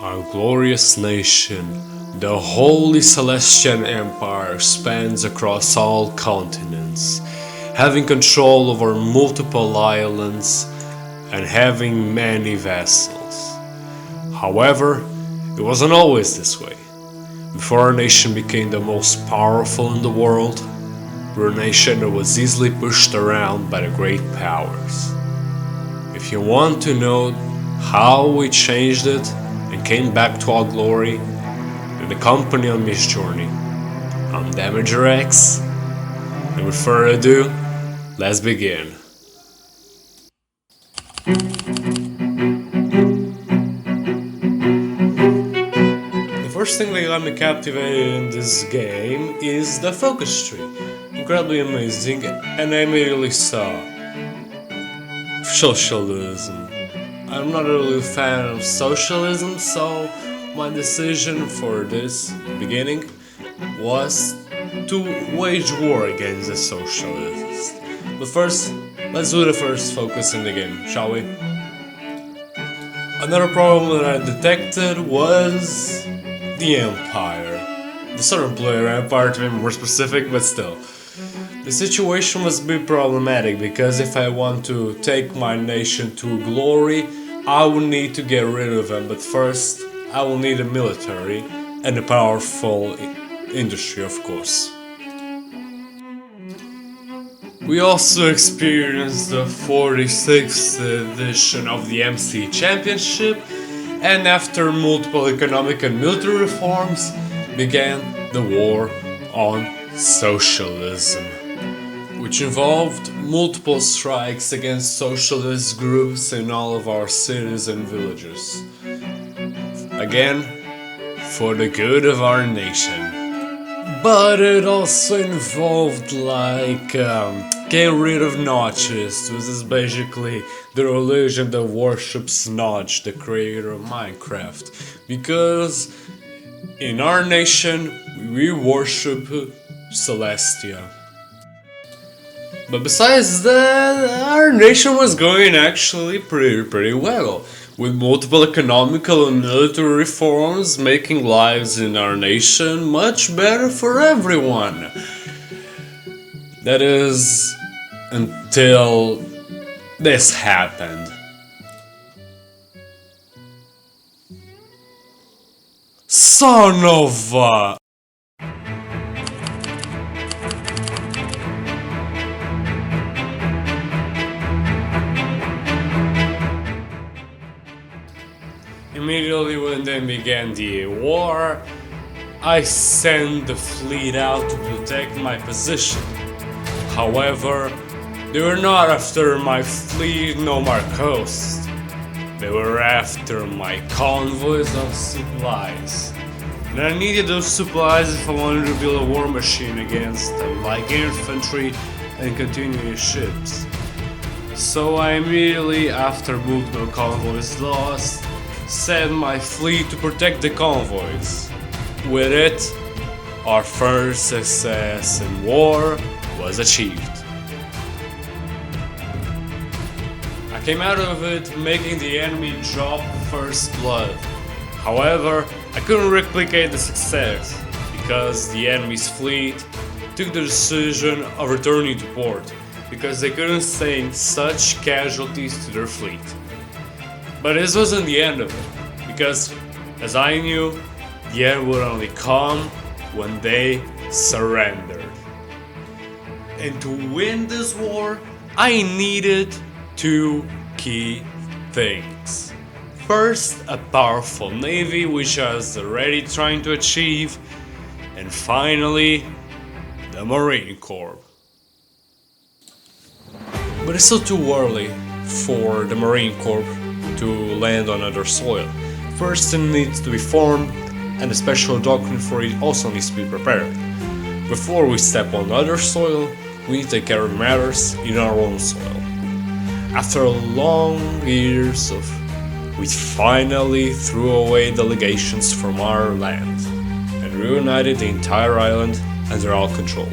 Our glorious nation, the Holy Celestian Empire, spans across all continents, having control over multiple islands and having many vassals. However, it wasn't always this way. Before our nation became the most powerful in the world, we were a nation that was easily pushed around by the great powers. If you want to know how we changed it and came back to our glory, then accompany on this journey. I'm Damager X, and with further ado, let's begin. The first thing that got me captivated in this game is the focus tree. Incredibly amazing, and I immediately saw socialism. I'm not really a fan of socialism, so my decision for this beginning was to wage war against the socialists. But first, let's do the first focus in the game, shall we? Another problem that I detected was the Empire. The Southern Player Empire, to be more specific, but still. The situation was a bit problematic because if I want to take my nation to glory, I will need to get rid of them, but first I will need a military and a powerful industry, of course. We also experienced the 46th edition of the MC Championship, and after multiple economic and military reforms, began the war on socialism, which involved multiple strikes against socialist groups in all of our cities and villages. Again, for the good of our nation. But it also involved getting rid of Notches, which is basically the religion that worships Notch, the creator of Minecraft. Because in our nation, we worship Celestian. But besides that, our nation was going actually pretty well, with multiple economical and military reforms making lives in our nation much better for everyone. That is, until this happened. Son of a... Immediately when they began the war, I sent the fleet out to protect my position. However, they were not after my fleet nor my coast. They were after my convoys of supplies. And I needed those supplies if I wanted to build a war machine against them, like infantry and continuous ships. So I immediately, after multiple convoys lost, sent my fleet to protect the convoys. With it, our first success in war was achieved. I came out of it making the enemy drop first blood. However, I couldn't replicate the success because the enemy's fleet took the decision of returning to port because they couldn't sustain such casualties to their fleet. But this wasn't the end of it, because, as I knew, the end would only come when they surrendered. And to win this war, I needed two key things. First, a powerful navy, which I was already trying to achieve, and finally, the Marine Corps. But it's still too early for the Marine Corps to land on other soil. First it needs to be formed, and a special doctrine for it also needs to be prepared. Before we step on other soil, we need to take care of matters in our own soil. After long years we finally threw away the legations from our land and reunited the entire island under our control.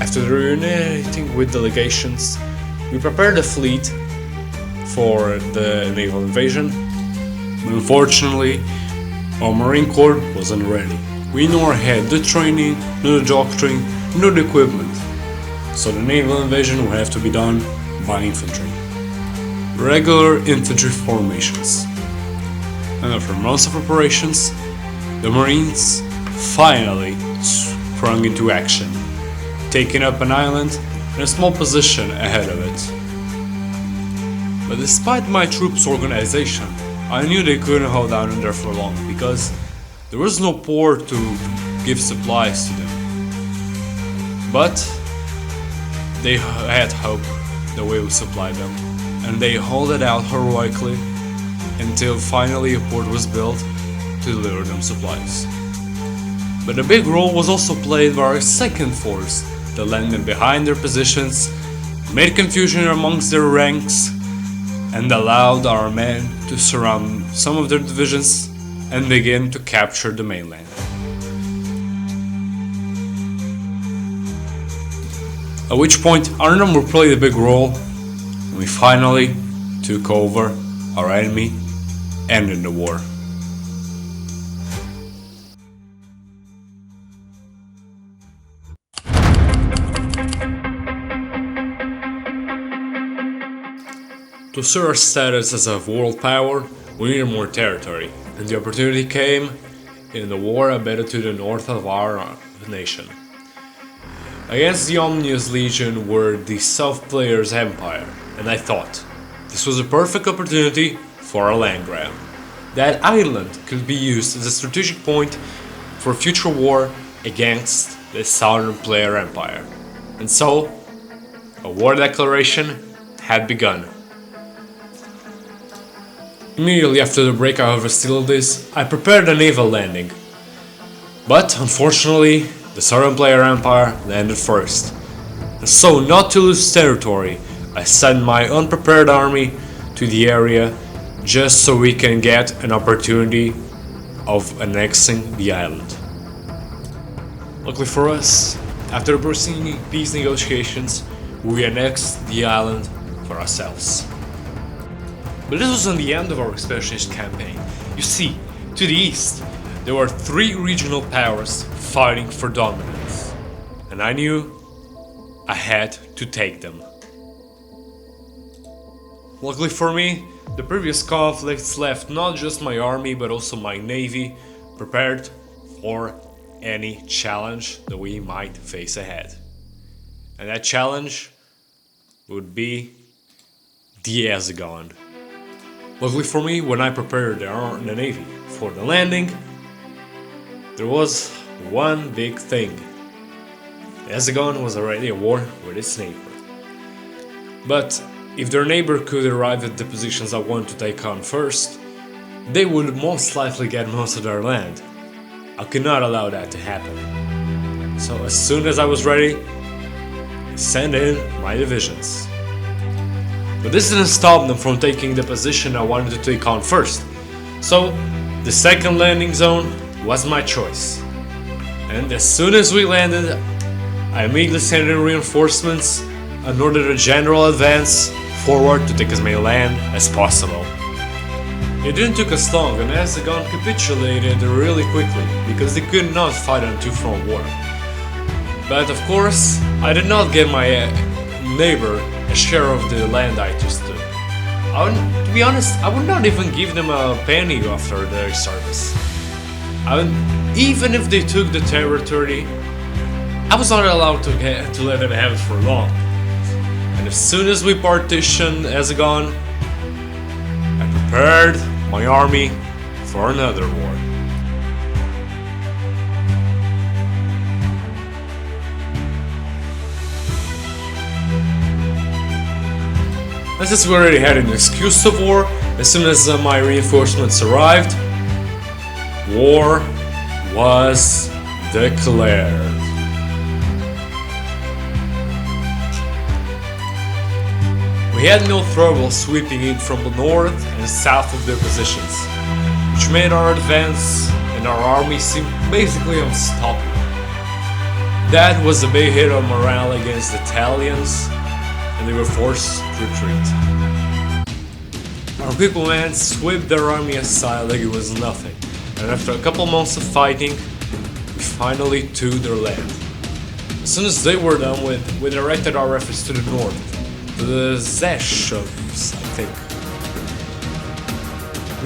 After reuniting with delegations, we prepared a fleet for the naval invasion, but unfortunately, our Marine Corps wasn't ready. We nor had the training, nor the doctrine, nor the equipment, so the naval invasion would have to be done by infantry. Regular infantry formations. And after months of operations, the Marines finally sprung into action, taking up an island and a small position ahead of it. But despite my troops' organization, I knew they couldn't hold down in there for long because there was no port to give supplies to them. But they had hope that we would supply them, and they held it out heroically until finally a port was built to deliver them supplies. But a big role was also played by our second force that landed behind their positions, made confusion amongst their ranks, and allowed our men to surround some of their divisions and begin to capture the mainland. At which point our number played a big role, and we finally took over our enemy, ending the war. To assert our status as a world power, we needed more territory, and the opportunity came in the war embedded to the north of our nation. Against the Omnius Legion were the South Players' Empire, and I thought this was a perfect opportunity for a land grab. That island could be used as a strategic point for future war against the Southern Player Empire. And so, a war declaration had begun. Immediately after the breakout of hostilities, I prepared a naval landing. But unfortunately, the Southern Player Empire landed first. And so, not to lose territory, I sent my unprepared army to the area just so we can get an opportunity of annexing the island. Luckily for us, after proceeding peace negotiations, we annexed the island for ourselves. But this wasn't the end of our expansionist campaign. You see, to the east, there were 3 regional powers fighting for dominance, and I knew I had to take them. Luckily for me, the previous conflicts left not just my army but also my navy prepared for any challenge that we might face ahead. And that challenge would be the Hexagon. Luckily for me, when I prepared the navy for the landing, there was one big thing. The Hexagon was already at war with its neighbor. But if their neighbor could arrive at the positions I wanted to take on first, they would most likely get most of their land. I could not allow that to happen. So as soon as I was ready, I sent in my divisions. But this didn't stop them from taking the position I wanted to take on first. So the second landing zone was my choice. And as soon as we landed, I immediately sent in reinforcements and ordered a general advance forward to take as many land as possible. It didn't take us long, and Hexagon capitulated really quickly because they could not fight a two-front war. But of course, I did not give my neighbor a share of the land I just took. To be honest, I would not even give them a penny after their service. Even if they took the territory, I was not allowed to let them have it for long. And as soon as we partitioned Hexagon, I prepared my army for another war. And since we already had an excuse of war, as soon as my reinforcements arrived, war was declared. We had no trouble sweeping in from the north and south of their positions, which made our advance and our army seem basically unstoppable. That was a big hit on morale against the Italians, and they were forced to retreat. Our people man swept their army aside like it was nothing, and after a couple months of fighting, we finally took their land. As soon as they were done with, we directed our efforts to the north, to the Zeshevs, I think.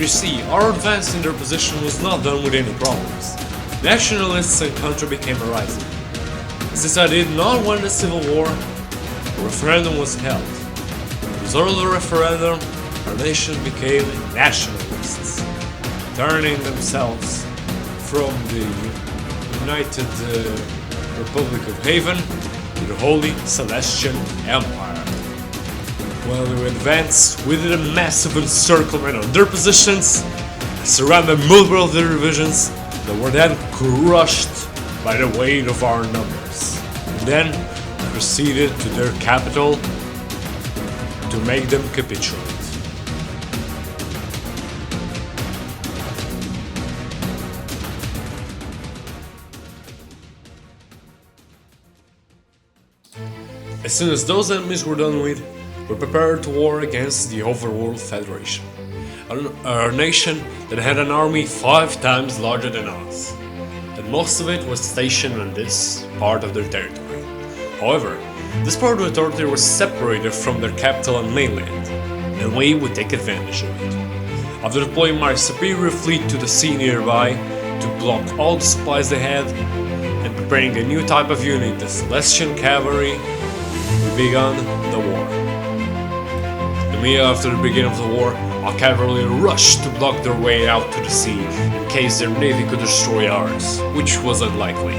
You see, our advance in their position was not done with any problems. Nationalists and country became arising. Since I did not win the civil war, a referendum was held. As a result of the referendum, our nation became nationalists, turning themselves from the United Republic of Haven to the Holy Celestian Empire. While we advanced, we did a massive encirclement on their positions, surrounded multiple of their divisions that were then crushed by the weight of our numbers, and then proceeded to their capital to make them capitulate. As soon as those enemies were done with, we prepared to war against the Overworld Federation, a nation that had an army 5 times larger than us, and most of it was stationed on this part of their territory. However, this part of the territory was separated from their capital and mainland, and we would take advantage of it. After deploying my superior fleet to the sea nearby to block all the supplies they had, and preparing a new type of unit, the Celestian Cavalry, we began the war. Immediately after the beginning of the war, our cavalry rushed to block their way out to the sea in case their navy could destroy ours, which was unlikely.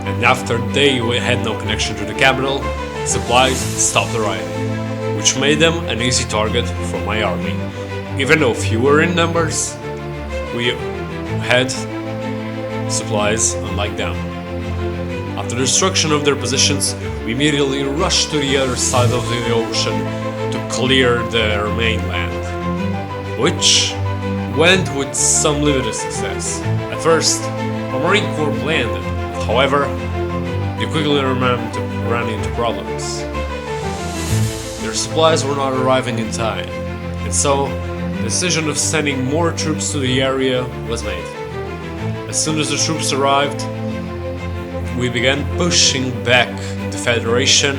And after they had no connection to the capital, supplies stopped arriving, which made them an easy target for my army. Even though fewer in numbers, we had supplies unlike them. After the destruction of their positions, we immediately rushed to the other side of the ocean to clear their mainland, which went with some limited success. At first, our Marine Corps landed, however, they quickly ran into problems. Their supplies were not arriving in time, and so the decision of sending more troops to the area was made. As soon as the troops arrived, we began pushing back the Federation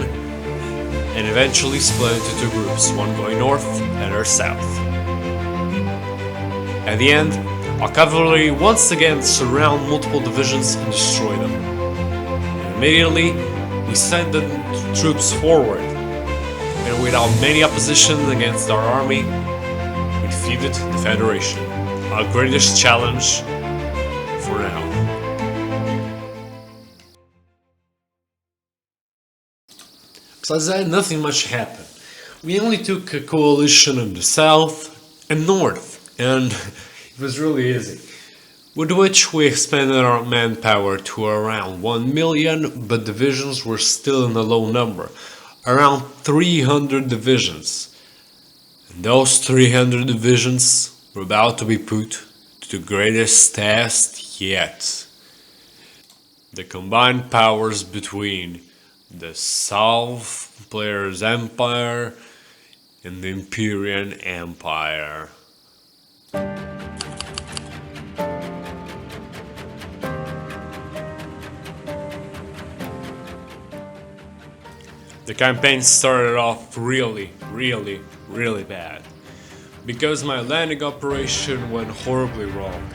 and eventually split into 2 groups, one going north and the other south. At the end, our cavalry once again surround multiple divisions and destroy them. And immediately, we sent the troops forward, and without many opposition against our army, we defeated the Federation, our greatest challenge for now. Besides that, nothing much happened. We only took a coalition in the south and north, and it was really easy. With which we expanded our manpower to around 1 million, but divisions were still in a low number, around 300 divisions. And those 300 divisions were about to be put to the greatest test yet. The combined powers between the South Players Empire and the Imperial Empire. The campaign started off really bad, because my landing operation went horribly wrong.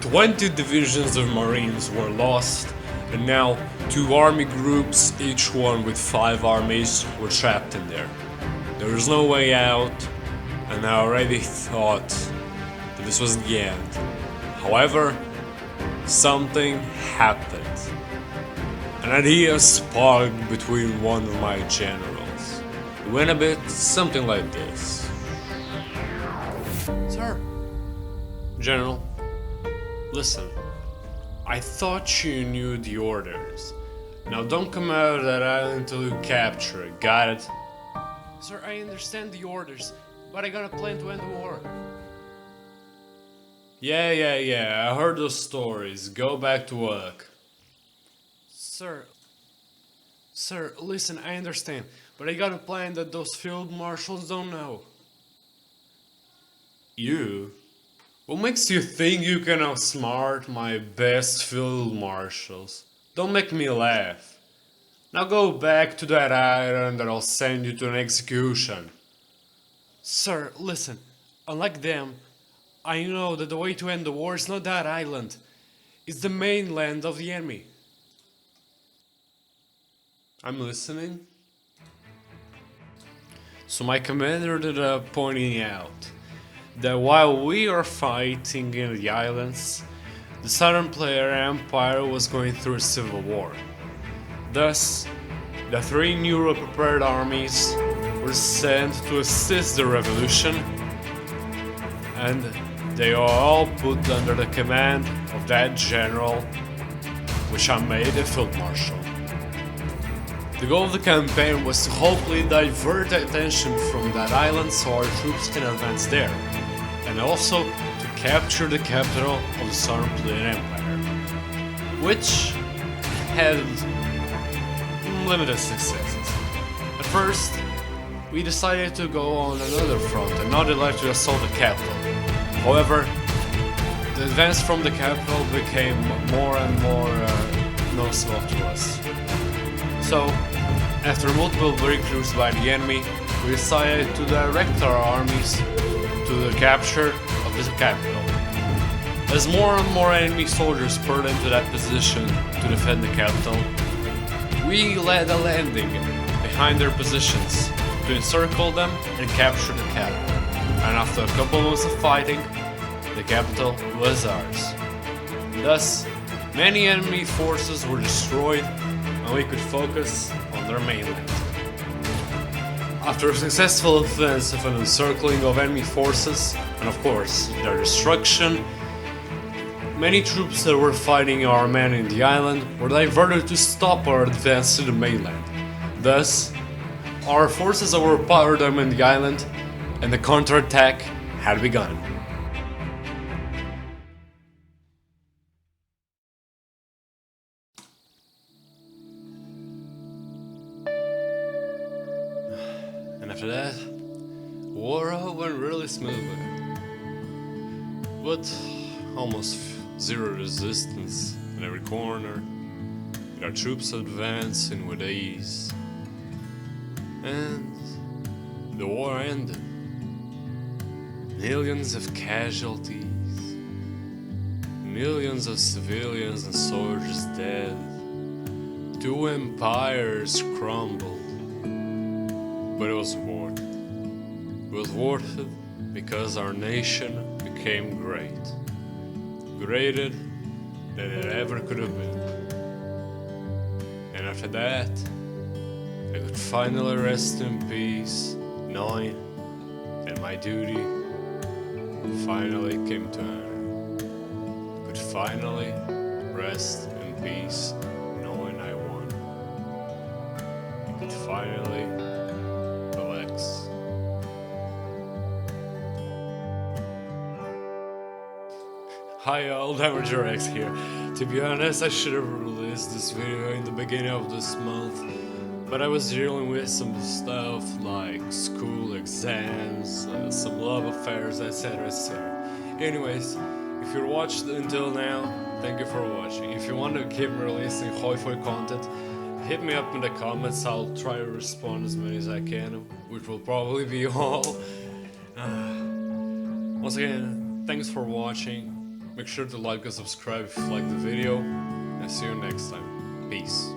20 divisions of Marines were lost, and now 2 army groups, each one with 5 armies, were trapped in there. There was no way out, and I already thought that this was the end. However, something happened. An idea sparked between one of my generals. It went a bit something like this. Sir, General, listen. I thought you knew the orders. Now don't come out of that island until you capture it, got it? Sir, I understand the orders, but I got a plan to end the war. Yeah, I heard those stories. Go back to work. Sir, listen, I understand, but I got a plan that those field marshals don't know. You? What makes you think you can outsmart my best field marshals? Don't make me laugh. Now go back to that island and I'll send you to an execution. Sir, listen. Unlike them, I know that the way to end the war is not that island. It's the mainland of the enemy. I'm listening. So my commander ended up pointing out that while we are fighting in the islands, the Southern Player Empire was going through a civil war. Thus, the three newly prepared armies were sent to assist the revolution, and they are all put under the command of that general, which I made a field marshal. The goal of the campaign was to hopefully divert attention from that island so our troops can advance there, and also to capture the capital of the Southern Player Empire, which had limited successes. At first, we decided to go on another front and not elect to assault the capital. However, the advance from the capital became more and more noticeable to us. So, after multiple breakthroughs by the enemy, we decided to direct our armies to the capture of this capital. As more and more enemy soldiers poured into that position to defend the capital, we led a landing behind their positions to encircle them and capture the capital. And after a couple months of fighting, the capital was ours. Thus, many enemy forces were destroyed and we could focus on their mainland. After a successful offensive and encircling of enemy forces, and of course their destruction, many troops that were fighting our men in the island were diverted to stop our advance to the mainland. Thus, our forces overpowered them in the island, and the counterattack had begun. And after that, war went really smoothly. But almost zero resistance in every corner, with our troops advancing with ease. And the war ended. Millions of casualties, millions of civilians and soldiers dead. Two empires crumbled. But it was worth it. It was worth it because our nation became great. Greater than it ever could have been. And after that, I could finally rest in peace, knowing that my duty finally came to an end. I could finally rest in peace, knowing I won. I could finally relax. Hi all, Damager here. To be honest, I should have released this video in the beginning of this month, but I was dealing with some stuff like school exams, some love affairs, etc, etc. Anyways, if you're watched until now, thank you for watching. If you want to keep releasing HOI4 content, hit me up in the comments. I'll try to respond as many as I can, which will probably be all. Once again, thanks for watching. Make sure to like and subscribe if you like the video, and see you next time. Peace.